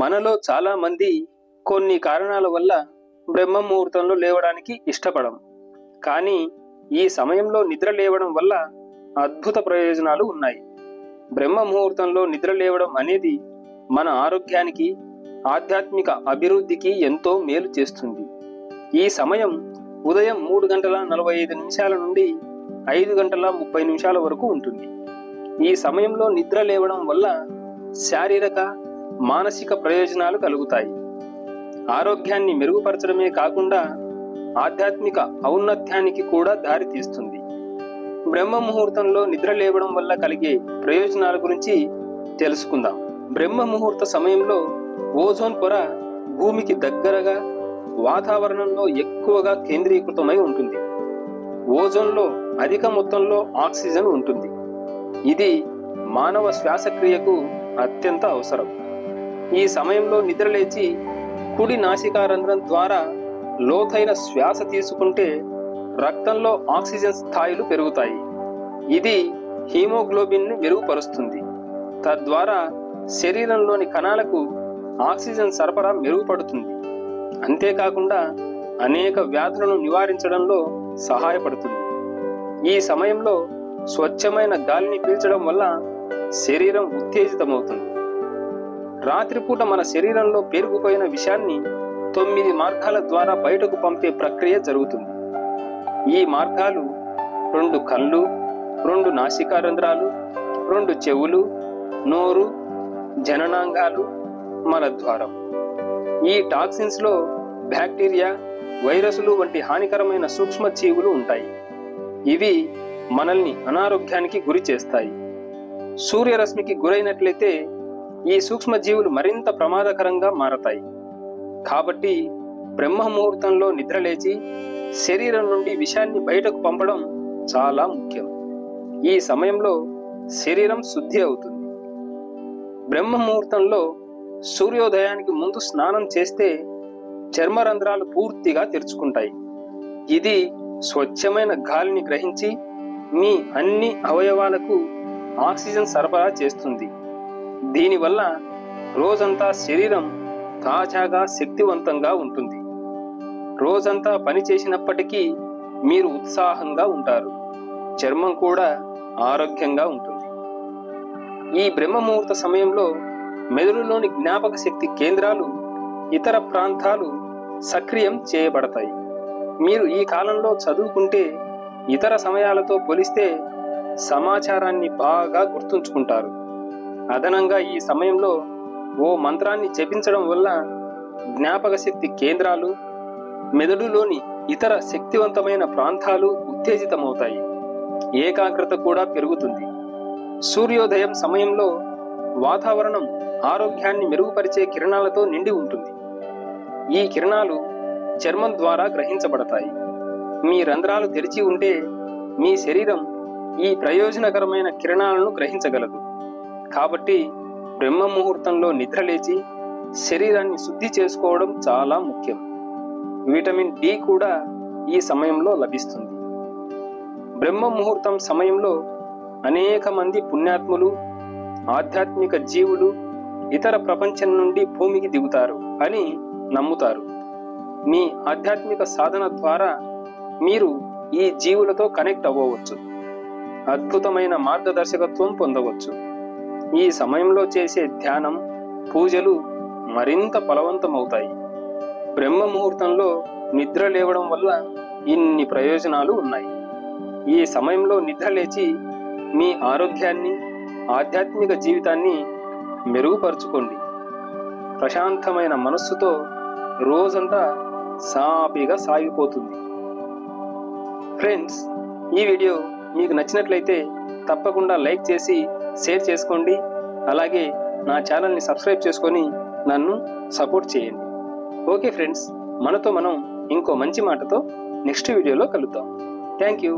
మనలో చాలా మంది కొన్ని కారణాల వల్ల బ్రహ్మ ముహూర్తంలో లేవడానికి ఇష్టపడం. కానీ ఈ సమయంలో నిద్ర లేవడం వల్ల అద్భుత ప్రయోజనాలు ఉన్నాయి. బ్రహ్మ ముహూర్తంలో నిద్ర లేవడం అనేది మన ఆరోగ్యానికి, ఆధ్యాత్మిక అభివృద్ధికి ఎంతో మేలు చేస్తుంది. ఈ సమయం ఉదయం 3:45 నుండి 5:30 వరకు ఉంటుంది. ఈ సమయంలో నిద్ర లేవడం వల్ల శారీరక, మానసిక ప్రయోజనాలు కలుగుతాయి. ఆరోగ్యాన్ని మెరుగుపరచడమే కాకుండా ఆధ్యాత్మిక ఔన్నత్యానికి కూడా దారితీస్తుంది. బ్రహ్మ ముహూర్తంలో నిద్ర లేవడం వల్ల కలిగే ప్రయోజనాల గురించి తెలుసుకుందాం. బ్రహ్మ ముహూర్త సమయంలో ఓజోన్ పొర భూమికి దగ్గరగా, వాతావరణంలో ఎక్కువగా కేంద్రీకృతమై ఉంటుంది. ఓజోన్లో అధిక మొత్తంలో ఆక్సిజన్ ఉంటుంది. ఇది మానవ శ్వాసక్రియకు అత్యంత అవసరం. ఈ సమయంలో నిద్రలేచి కుడి నాసికారంధ్రం ద్వారా లోతైన శ్వాస తీసుకుంటే రక్తంలో ఆక్సిజన్ స్థాయిలు పెరుగుతాయి. ఇది హీమోగ్లోబిన్ ని మెరుగుపరుస్తుంది. తద్వారా శరీరంలోని కణాలకు ఆక్సిజన్ సరఫరా మెరుగుపడుతుంది. అంతేకాకుండా అనేక వ్యాధులను నివారించడంలో సహాయపడుతుంది. ఈ సమయంలో స్వచ్ఛమైన గాలిని పీల్చడం వల్ల శరీరం ఉత్తేజితమవుతుంది. రాత్రిపూట మన శరీరంలో పేరుకుపోయిన విషాన్ని 9 మార్గాల ద్వారా బయటకు పంపే ప్రక్రియ జరుగుతుంది. ఈ మార్గాలు 2 కళ్ళు, 2 నాసికారంధ్రాలు, 2 చెవులు, నోరు, జననాంగాలు, మలద్వారం. ఈ టాక్సిన్స్ లో బ్యాక్టీరియా, వైరస్లు వంటి హానికరమైన సూక్ష్మ జీవులు ఉంటాయి. ఇవి మనల్ని అనారోగ్యానికి గురి చేస్తాయి. సూర్యరశ్మికి గురైనట్లయితే ఈ సూక్ష్మజీవులు మరింత ప్రమాదకరంగా మారతాయి. కాబట్టి బ్రహ్మ ముహూర్తంలో నిద్రలేచి శరీరం నుండి విషాన్ని బయటకు పంపడం చాలా ముఖ్యం. ఈ సమయంలో శరీరం శుద్ధి అవుతుంది. బ్రహ్మ ముహూర్తంలో సూర్యోదయానికి ముందు స్నానం చేస్తే చర్మరంధ్రాలు పూర్తిగా తెరుచుకుంటాయి. ఇది స్వచ్ఛమైన గాలిని గ్రహించి మీ అన్ని అవయవాలకు ఆక్సిజన్ సరఫరా చేస్తుంది. దీనివల్ల రోజంతా శరీరం తాజాగా, శక్తివంతంగా ఉంటుంది. రోజంతా పని చేసినప్పటికీ మీరు ఉత్సాహంగా ఉంటారు. చర్మం కూడా ఆరోగ్యంగా ఉంటుంది. ఈ బ్రహ్మ ముహూర్త సమయంలో మెదడులోని జ్ఞాపక శక్తి కేంద్రాలు, ఇతర ప్రాంతాలు సక్రియం చేయబడతాయి. మీరు ఈ కాలంలో చదువుకుంటే ఇతర సమయాలతో పోలిస్తే సమాచారాన్ని బాగా గుర్తుంచుకుంటారు. అదనంగా ఈ సమయంలో ఓ మంత్రాన్ని జపించడం వల్ల జ్ఞాపక శక్తి కేంద్రాలు, మెదడులోని ఇతర శక్తివంతమైన ప్రాంతాలు ఉత్తేజితమవుతాయి. ఏకాగ్రత కూడా పెరుగుతుంది. సూర్యోదయం సమయంలో వాతావరణం ఆరోగ్యాన్ని మెరుగుపరిచే కిరణాలతో నిండి ఉంటుంది. ఈ కిరణాలు చర్మం ద్వారా గ్రహించబడతాయి. మీ రంధ్రాలు తెరిచి ఉంటే మీ శరీరం ఈ ప్రయోజనకరమైన కిరణాలను గ్రహించగలదు. కాబట్టి బ్రహ్మ ముహూర్తంలో నిద్రలేచి శరీరాన్ని శుద్ధి చేసుకోవడం చాలా ముఖ్యం. విటమిన్ డి కూడా ఈ సమయంలో లభిస్తుంది. బ్రహ్మ ముహూర్తం సమయంలో అనేక మంది పుణ్యాత్ములు, ఆధ్యాత్మిక జీవులు ఇతర ప్రపంచం నుండి భూమికి దిగుతారు అని నమ్ముతారు. మీ ఆధ్యాత్మిక సాధన ద్వారా మీరు ఈ జీవులతో కనెక్ట్ అవ్వవచ్చు. అద్భుతమైన మార్గదర్శకత్వం పొందవచ్చు. ఈ సమయంలో చేసే ధ్యానం, పూజలు మరింత ఫలవంతమవుతాయి. బ్రహ్మ ముహూర్తంలో నిద్ర లేవడం వల్ల ఇన్ని ప్రయోజనాలు ఉన్నాయి. ఈ సమయంలో నిద్ర లేచి మీ ఆరోగ్యాన్ని, ఆధ్యాత్మిక జీవితాన్ని మెరుగుపరుచుకోండి. ప్రశాంతమైన మనస్సుతో రోజంతా సాఫీగా సాగిపోతుంది. ఫ్రెండ్స్, ఈ వీడియో మీకు నచ్చినట్లయితే తప్పకుండా లైక్ చేసి షేర్ చేసుకోండి. అలాగే నా ఛానల్ని సబ్స్క్రైబ్ చేసుకొని నన్ను సపోర్ట్ చేయండి. ఓకే ఫ్రెండ్స్, మనం ఇంకో మంచి మాటతో నెక్స్ట్ వీడియోలో కలుద్దాం. Thank you.